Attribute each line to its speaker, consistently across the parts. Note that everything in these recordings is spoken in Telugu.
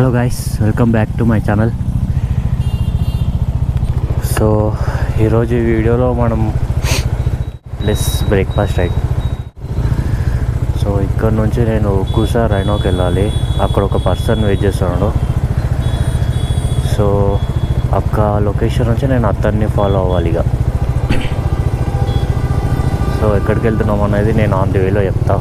Speaker 1: Hello guys, welcome back to my channel. So ఈరోజు ఈ వీడియోలో మనం ప్లస్ బ్రేక్ఫాస్ట్ రైడ్. సో ఇక్కడ నుంచి నేను కుసా రైనోకి వెళ్ళాలి. అక్కడ ఒక పర్సన్ వెయిట్ చేస్తున్నాడు. సో అక్క లొకేషన్ నుంచి నేను అతన్ని ఫాలో అవ్వాలి. ఇక సో ఎక్కడికి వెళ్తున్నాం అనేది నేను ఆన్ ది వేలో చెప్తా.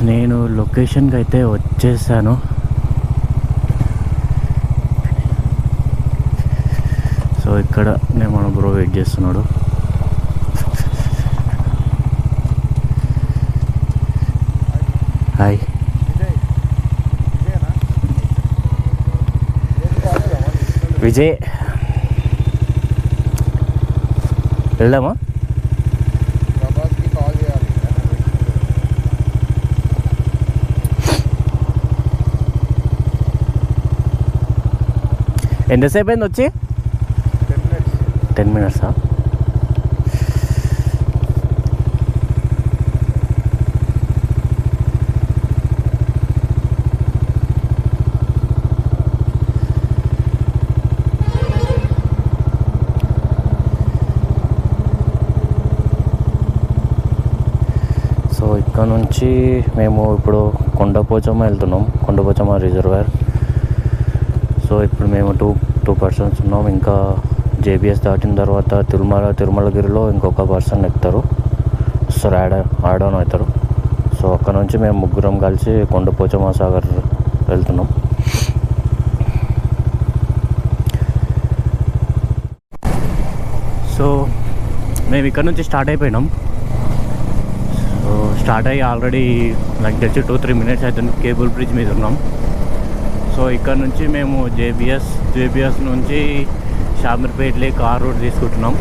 Speaker 1: నేను లొకేషన్కి అయితే వచ్చేసాను. సో ఇక్కడ నేను మన బ్రో వెయిట్ చేస్తున్నాడు. హాయ్, విజయ్. వెళ్దామా? ఎంతసేపు అయింది వచ్చి? 10 minutes. సో ఇక్కడ నుంచి మేము ఇప్పుడు కొండపోచమ్మ వెళ్తున్నాం, కొండపోచమ్మ రిజర్వాయర్. సో ఇప్పుడు మేము టూ పర్సన్స్ ఉన్నాం. ఇంకా జేబీఎస్ దాటిన తర్వాత తిరుమలగిరిలో ఇంకొక పర్సన్ ఎక్కుతారు. సో యాడ్ ఆన్ అవుతారు. సో అక్కడ నుంచి మేము ముగ్గురం కలిసి కొండపోచమ్మ సాగర్ వెళ్తున్నాం. సో మేము ఇక్కడ నుంచి స్టార్ట్ అయిపోయినాం. సో స్టార్ట్ అయ్యి ఆల్రెడీ నాకు తెలిసి 2-3 minutes అవుతుంది. కేబుల్ బ్రిడ్జ్ మీద ఉన్నాం. సో ఇక్కడ నుంచి మేము జేబీఎస్ నుంచి షామీర్పేట్ లేక్ ఆ రోడ్ తీసుకుంటున్నాం.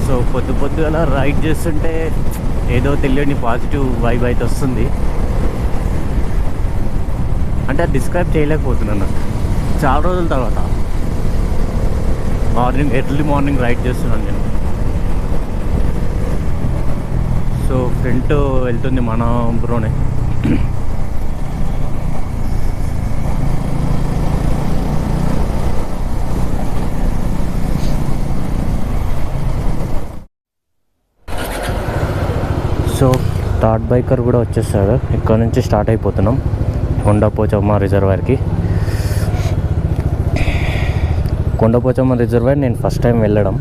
Speaker 1: సో పొద్దుగల రైడ్ చేస్తుంటే ఏదో తెలియని పాజిటివ్ వైబ్ అయితే వస్తుంది. అంటే అది డిస్క్రైబ్ చేయలేకపోతున్నాను. చాలా రోజుల తర్వాత ఎర్లీ మార్నింగ్ రైడ్ చేస్తున్నాను నేను. సో ఫ్రంట్ వెళ్తుంది మన బ్రోనే. సో థర్డ్ బైకర్ కూడా వచ్చేసాడు. ఇక్కడ నుంచి స్టార్ట్ అయిపోతున్నాం కొండపోచమ్మ రిజర్వాయర్కి. కొండపోచమ్మ రిజర్వాయర్ నేను ఫస్ట్ టైం వెళ్ళడం.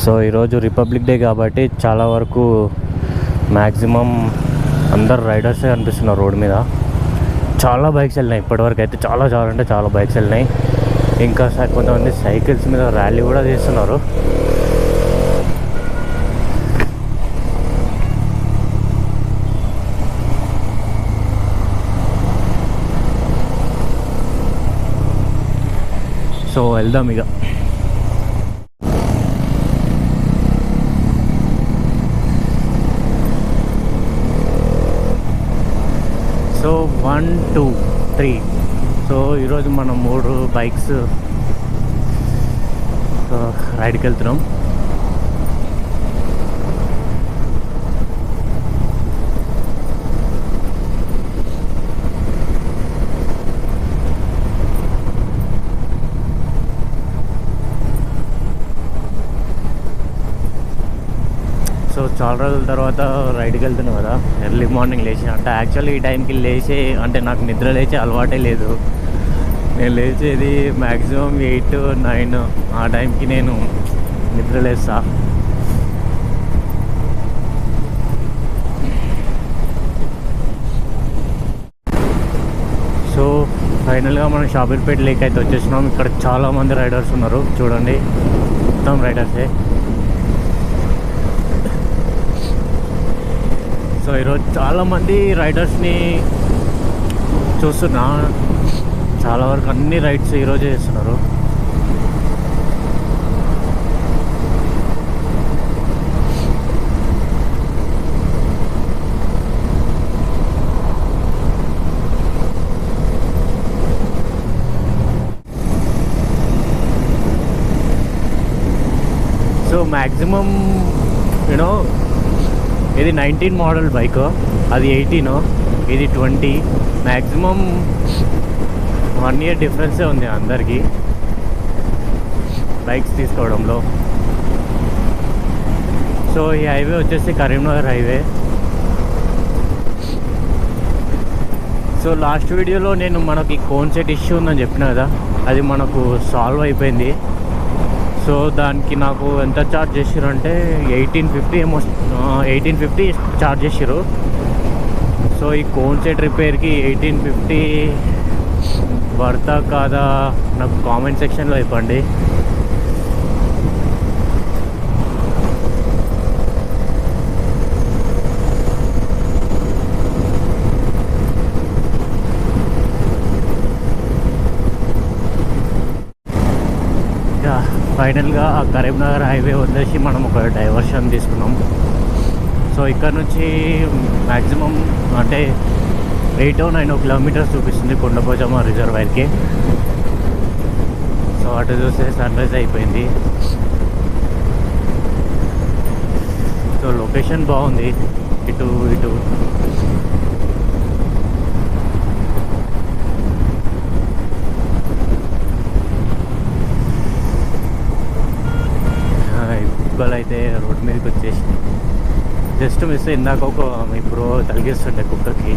Speaker 1: సో ఈరోజు రిపబ్లిక్ డే కాబట్టి చాలా వరకు మ్యాక్సిమం అందరు రైడర్సే కనిపిస్తున్నారు రోడ్ మీద. చాలా బైక్స్ వెళ్ళినాయి ఇప్పటివరకు అయితే. చాలా బైక్స్ వెళ్ళినాయి. ఇంకా కొంతమంది సైకిల్స్ మీద ర్యాలీ కూడా చేస్తున్నారు. సో వెళ్దాం ఇక. సో 1, 2, 3. సో ఈరోజు మనం 3 బైక్స్ రైడ్కి వెళ్తున్నాం. సో చాలా రోజుల తర్వాత రైడ్కి వెళ్తున్నాం కదా. ఎర్లీ మార్నింగ్ లేచి, అంటే యాక్చువల్లీ ఈ టైంకి అంటే నాకు నిద్ర లేచే అలవాటే లేదు. నేను లేచేది మ్యాక్సిమం 8-9 ఆ టైంకి నేను నిద్ర లేస్తా. సో ఫైనల్గా మనం షామీర్పేట్ లేక్ అయితే వచ్చేసినాం. ఇక్కడ చాలామంది రైడర్స్ ఉన్నారు చూడండి, మొత్తం రైడర్సే. సో ఈరోజు చాలామంది రైడర్స్ని చూస్తున్నా చాలా వరకు అన్ని రైడ్స్ ఈరోజే చేస్తున్నారు. సో మ్యాక్సిమం యూనో ఇది 19 మోడల్ బైక్, అది 18, ఇది 20. మ్యాక్సిమం 1 year డిఫరెన్సే ఉంది అందరికీ బైక్స్ తీసుకోవడంలో. సో ఈ హైవే వచ్చేసి కరీంనగర్ హైవే. సో లాస్ట్ వీడియోలో నేను మనకి కోన్ సెట్ ఇష్యూ ఉందని చెప్పిన కదా, అది మనకు సాల్వ్ అయిపోయింది. సో దానికి నాకు ఎంత ఛార్జ్ చేసారు అంటే 1850 ఏమో, 1850 ఛార్జ్ చేసారు. సో ఈ కోన్ సెట్ రిపేర్కి 1850 వర్తా కాదా నాకు కామెంట్ సెక్షన్లో ఇవ్వండి. ఫైనల్గా ఆ కరీంనగర్ హైవే వదిలేసి మనం ఒక డైవర్షన్ తీసుకున్నాం. సో ఇక్కడ నుంచి మ్యాక్సిమం అంటే 8 or 9 kilometers చూపిస్తుంది కొండపోచమ్మ రిజర్వాయర్కి. సో అటు చూస్తే సన్ రైజ్ అయిపోయింది. సో లొకేషన్ బాగుంది, ఇటు కుక్కలు అయితే రోడ్ మీదకి వచ్చేసి జస్ట్ మిస్. ఇందాక ఒక ఇప్పుడు తలిగిస్తుండే కుక్కకి.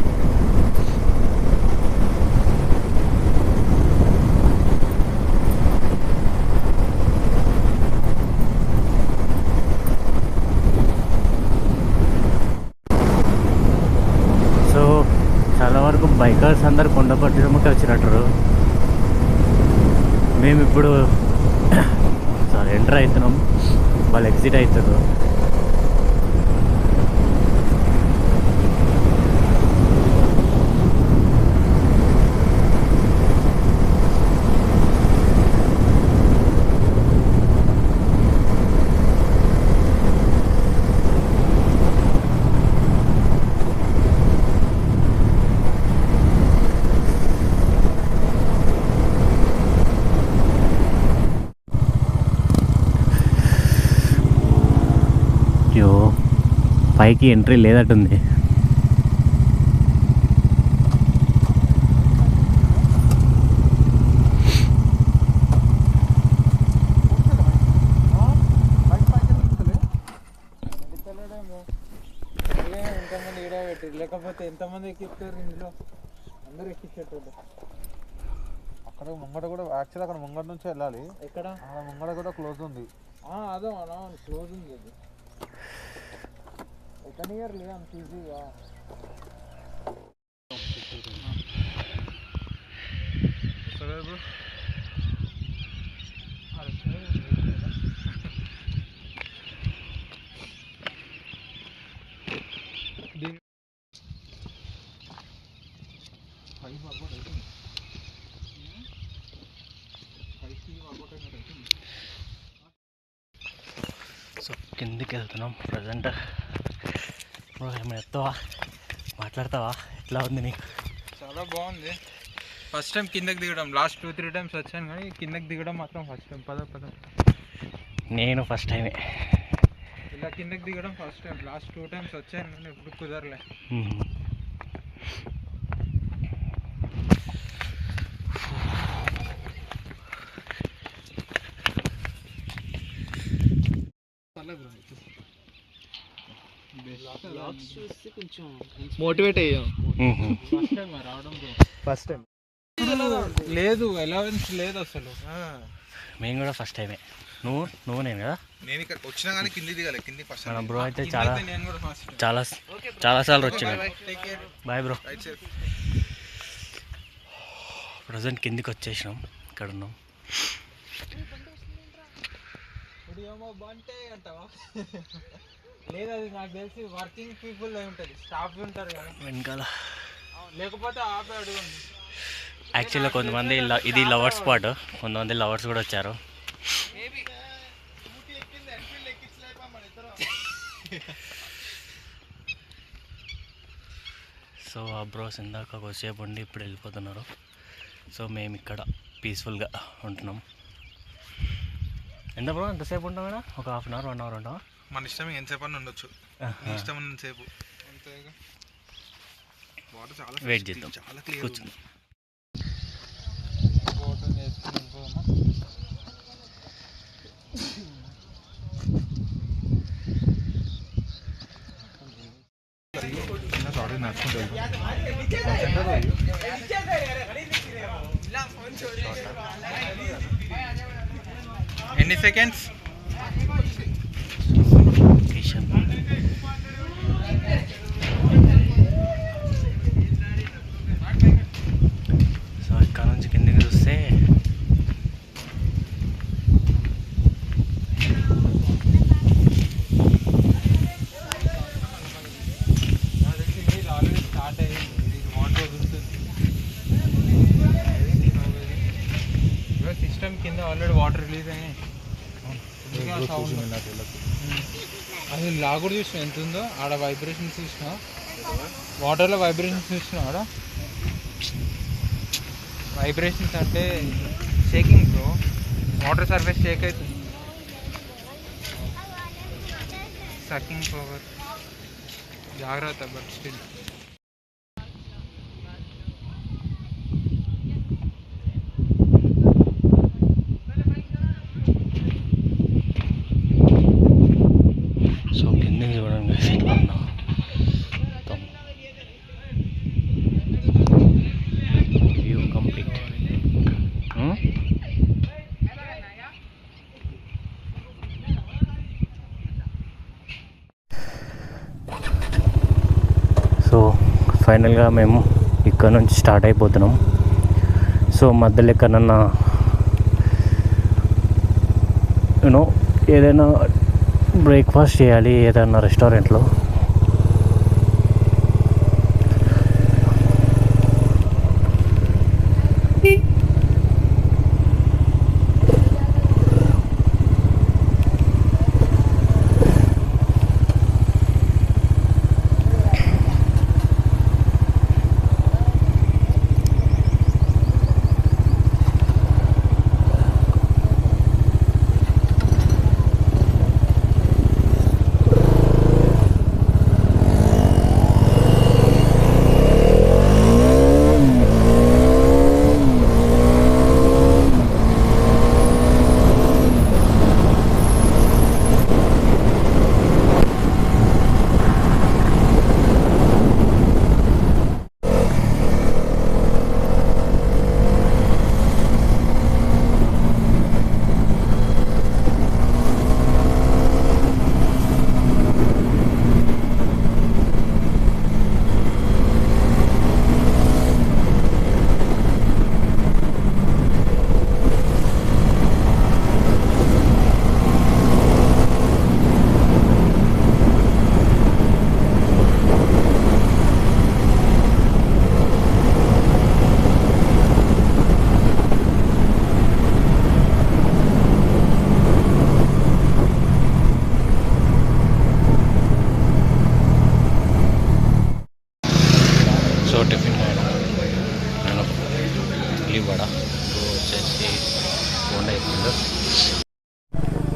Speaker 1: సో చాలా వరకు బైకర్స్ అందరు కొండపట్టినమ్మకి వచ్చినట్టు. మేము ఇప్పుడు ఎంటర్ అవుతున్నాం, వాళ్ళు ఎగ్జిట్ అవుతారు. పైకి ఎంట్రీ లేదట్టుంది.
Speaker 2: లేకపోతే ఎంతమంది ఎక్కిస్తారు ఇందులో, అందరూ ఎక్కించేటోళ్ళు. అక్కడ ముంగట కూడా యాక్చువల్ అక్కడ ముంగట నుంచి వెళ్ళాలి. ఎక్కడ ముంగట కూడా క్లోజ్ ఉంది. అదే క్లోజ్ ఉంది. అది ఎక్కనియర్ లేదా అంత ఈజీగా.
Speaker 1: సో కిందికి వెళ్తున్నాం ప్రజెంట్. ఏమైనా ఎత్తావా, మాట్లాడతావా, ఎట్లా ఉంది నీకు?
Speaker 2: చాలా బాగుంది. ఫస్ట్ టైం కిందకి దిగడం. లాస్ట్ 2-3 times వచ్చాను కానీ కిందకి దిగడం మాత్రం ఫస్ట్ టైం. పద
Speaker 1: నేను ఫస్ట్ టైమే
Speaker 2: ఇలా కిందకి దిగడం ఫస్ట్ టైం. లాస్ట్ 2 times వచ్చాను కానీ ఎప్పుడు కుదరలే. మోటివేట్ అయ్యాం. ఫస్ట్ టైం లేదు, అలవెన్స్ లేదు అసలు.
Speaker 1: మేము కూడా ఫస్ట్ టైమే. నువ్వు నేను కదా,
Speaker 2: నేను ఇక్కడ వచ్చినా కానీ కింది దిగాలి. కింది ఫస్ట్.
Speaker 1: మన బ్రో అయితే చాలా సార్లు వచ్చింది. Bye bro. ప్రజెంట్ కిందికి వచ్చేసినాం, ఇక్కడ ఉన్నాం.
Speaker 2: లేదు, అది నాకు తెలిసి వర్కింగ్ పీపుల్ అయి ఉంటుంది, స్టాఫ్ ఉంటారు కదా
Speaker 1: వెనకాల.
Speaker 2: లేకపోతే ఆపే అడుగుంది.
Speaker 1: యాక్చువల్గా కొంతమంది ఇది లవర్స్ స్పాట్, కొంతమంది లవర్స్ కూడా వచ్చారు. సో ఆ బ్రోస్ ఇందాక కొద్దిసేపు ఉండి ఇప్పుడు వెళ్ళిపోతున్నారు. సో మేము ఇక్కడ పీస్ఫుల్గా ఉంటున్నాం. ఎంత బ్రో ఎంతసేపు ఉంటాం మేడం? ఒక హాఫ్ అన్ అవర్ 1 అవర్ ఉంటాం.
Speaker 2: మన ఇష్టం ఎంతసేపు అని ఉండొచ్చు, ఇష్టం ఉన్నసేపు. అంతేగా, వాటర్ చాలా
Speaker 1: వెయిట్ చేద్దాం,
Speaker 2: చాలా క్లియర్
Speaker 1: కూర్చుందాం.
Speaker 2: ఎన్ని సెకండ్స్?
Speaker 1: సో ఇక్కడ నుంచి కిందకి చూస్తే
Speaker 2: సిస్టమ్ కింద ఆల్రెడీ వాటర్ రిలీజ్ అయినాయి. అది లాగుడు చూసిన ఎంత ఉందో ఆడ, వైబ్రేషన్స్ చూసిన, వాటర్లో వైబ్రేషన్స్ చూసిన ఆడ. వైబ్రేషన్స్ అంటే shaking bro, water surface shake అవుతుంది. సకింగ్ పవర్, జాగ్రత్త బట్ స్టిల్.
Speaker 1: సో కిందకి చూడండి ఎట్లా ఉన్నా వ్యూ కంప్లీట్. సో ఫైనల్గా మేము ఇక్కడ నుంచి స్టార్ట్ అయిపోతున్నాం. సో మధ్యలో ఎక్కడన్నా యూనో ఏదైనా బ్రేక్ఫాస్ట్ చేయాలి ఏదైనా రెస్టారెంట్లో.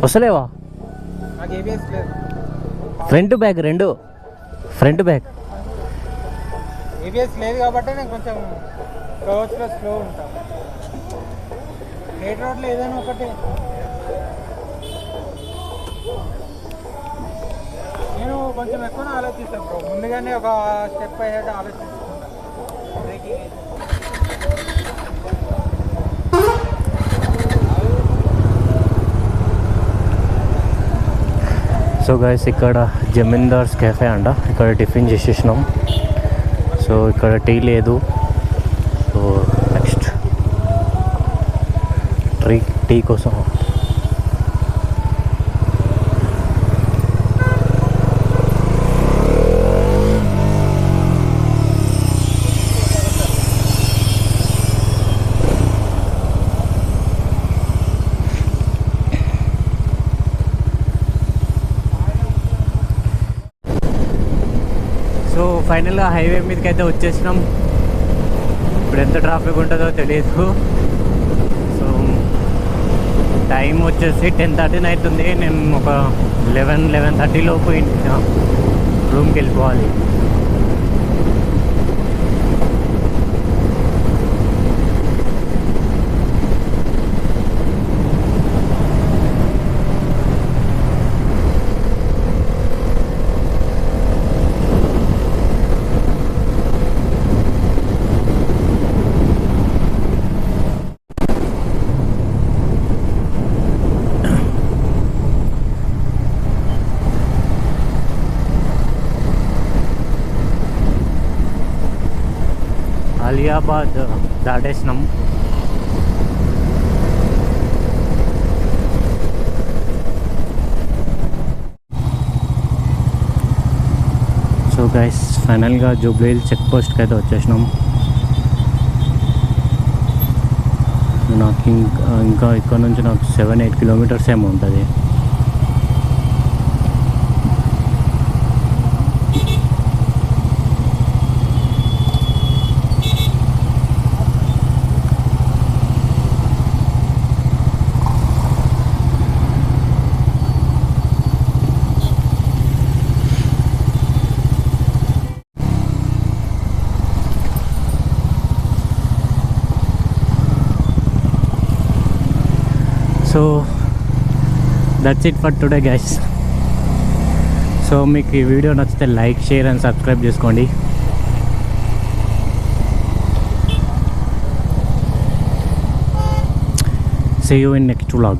Speaker 1: వస్తలేవా?
Speaker 2: నాకు ఏబిఎస్ లేదు.
Speaker 1: ఫ్రంట్ బ్యాక్ రెండు, ఫ్రంట్ బ్యాక్
Speaker 2: ఏబిఎస్ లేదు కాబట్టి నేను కొంచెం రోడ్స్లో స్లో ఉంటాను. స్ట్రేట్ రోడ్లో ఏదైనా ఒకటి నేను కొంచెం ఎక్కువ ఆలోచిస్తాను బ్రో, ముందుగానే ఒక స్టెప్ అయ్యేట ఆలోచిస్తాను బ్రేకింగ్.
Speaker 1: సో గైస్ ఇక్కడ జమీందార్స్ కెఫే అంట, ఇక్కడ టిఫిన్ చేసేసినాం. సో ఇక్కడ టీ లేదు. సో నెక్స్ట్ టీ కోసం ఫైనల్గా హైవే మీదకి అయితే వచ్చేసినాం. ఇప్పుడు ఎంత ట్రాఫిక్ ఉంటుందో తెలియదు. సో టైం వచ్చేసి 10:13 అవుతుంది. నేను ఒక 11:30 లోపు రూమ్కి వెళ్ళిపోవాలి. అలియాబాద్ దాటేసినాం. సో గైస్ ఫైనల్గా జూబ్లీ హిల్స్ చెక్ పోస్ట్కి అయితే వచ్చేసినాం. నాకు ఇంకా ఇక్కడ నుంచి నాకు 7-8 కిలోమీటర్స్ ఏమో ఉంటుంది. So that's it for today guys. So మీకు ఈ వీడియో నచ్చితే లైక్, షేర్ అండ్ సబ్స్క్రైబ్ చేసుకోండి. See you in next vlog.